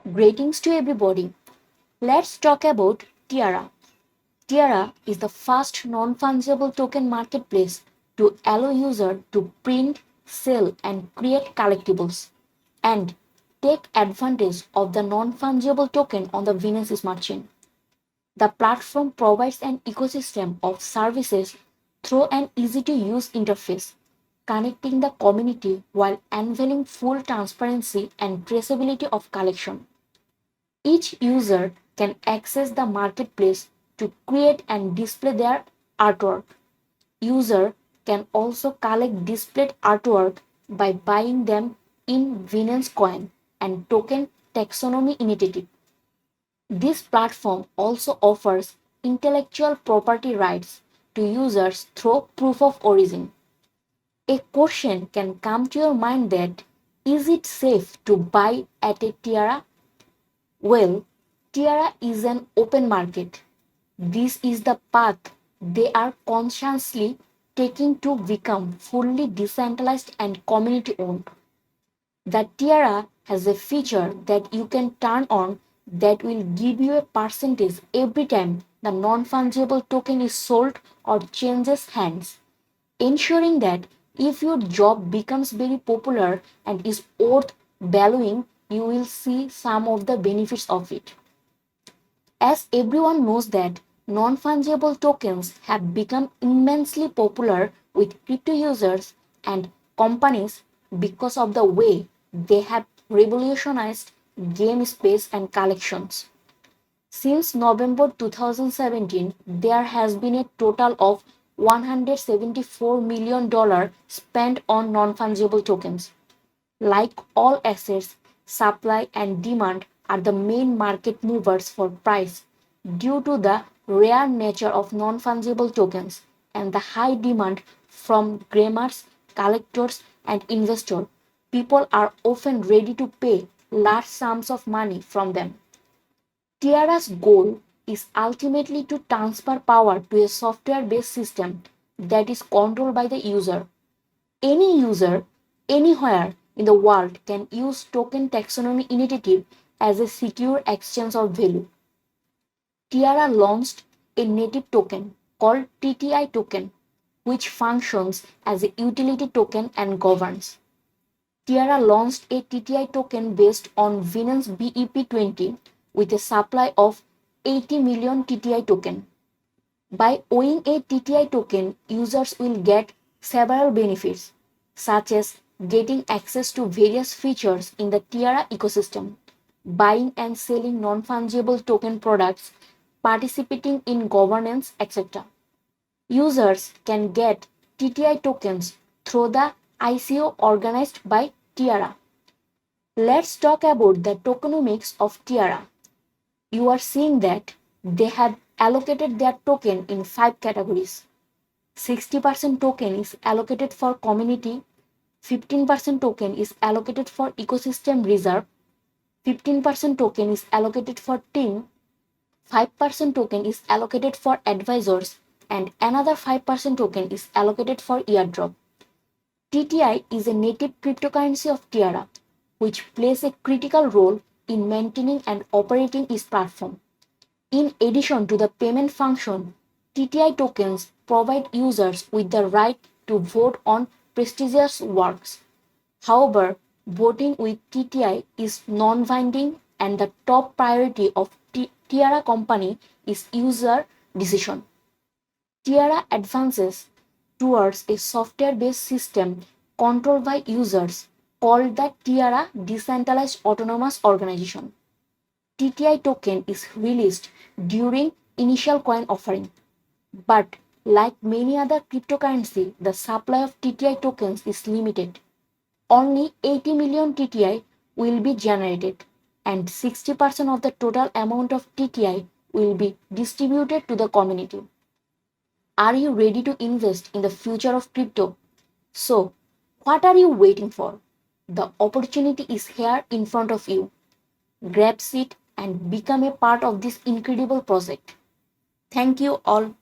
Greetings to everybody. Let's talk about Tiara. Tiara is the first non-fungible token marketplace to allow users to print, sell, and create collectibles and take advantage of the non-fungible token on the Venus Smart Chain. The platform provides an ecosystem of services through an easy-to-use interface, connecting the community while unveiling full transparency and traceability of collection. Each user can access the marketplace to create and display their artwork. User can also collect displayed artwork by buying them in Binance Coin and Token Taxonomy Initiative. This platform also offers intellectual property rights to users through proof of origin. A question can come to your mind that is it safe to buy at a Tiara? Well, Tiara is an open market. This is the path they are consciously taking to become fully decentralized and community owned. The Tiara has a feature that you can turn on that will give you a percentage every time the non fungible token is sold or changes hands, ensuring that if your job becomes very popular and is worth valuing, you will see some of the benefits of it. As everyone knows that non-fungible tokens have become immensely popular with crypto users and companies because of the way they have revolutionized game space and collections. Since November 2017, there has been a total of $174 million spent on non-fungible tokens. Like all assets, supply and demand are the main market movers for price due to the rare nature of non-fungible tokens and the high demand from gamers, collectors, and investors. People are often ready to pay large sums of money from them. Tiara's goal is ultimately to transfer power to a software based system that is controlled by the user. Any user, anywhere in the world can use token taxonomy initiative as a secure exchange of value. Tiara launched a native token called TTI token, which functions as a utility token and governs. Tiara launched a TTI token based on Binance BEP20 with a supply of 80 million TTI token. By owning a TTI token, users will get several benefits, such as getting access to various features in the Tiara ecosystem, buying and selling non fungible token products, participating in governance, etc. Users can get TTI tokens through the ICO organized by Tiara. Let's talk about the tokenomics of Tiara. You are seeing that they have allocated their token in 5 categories. 60% token is allocated for community, 15% token is allocated for ecosystem reserve, 15% token is allocated for team, 5% token is allocated for advisors, and another 5% token is allocated for airdrop. TTI is a native cryptocurrency of Tiara, which plays a critical role in maintaining and operating its platform. In addition to the payment function, TTI tokens provide users with the right to vote on prestigious works. However, voting with TTI is non-binding and the top priority of Tiara company is user decision. Tiara advances towards a software-based system controlled by users called the Tiara Decentralized Autonomous Organization. TTI token is released during initial coin offering. But like many other cryptocurrency, the supply of TTI tokens is limited. Only 80 million TTI will be generated and 60% of the total amount of TTI will be distributed to the community. Are you ready to invest in the future of crypto? So, what are you waiting for? The opportunity is here in front of you. Grab it and become a part of this incredible project. Thank you all.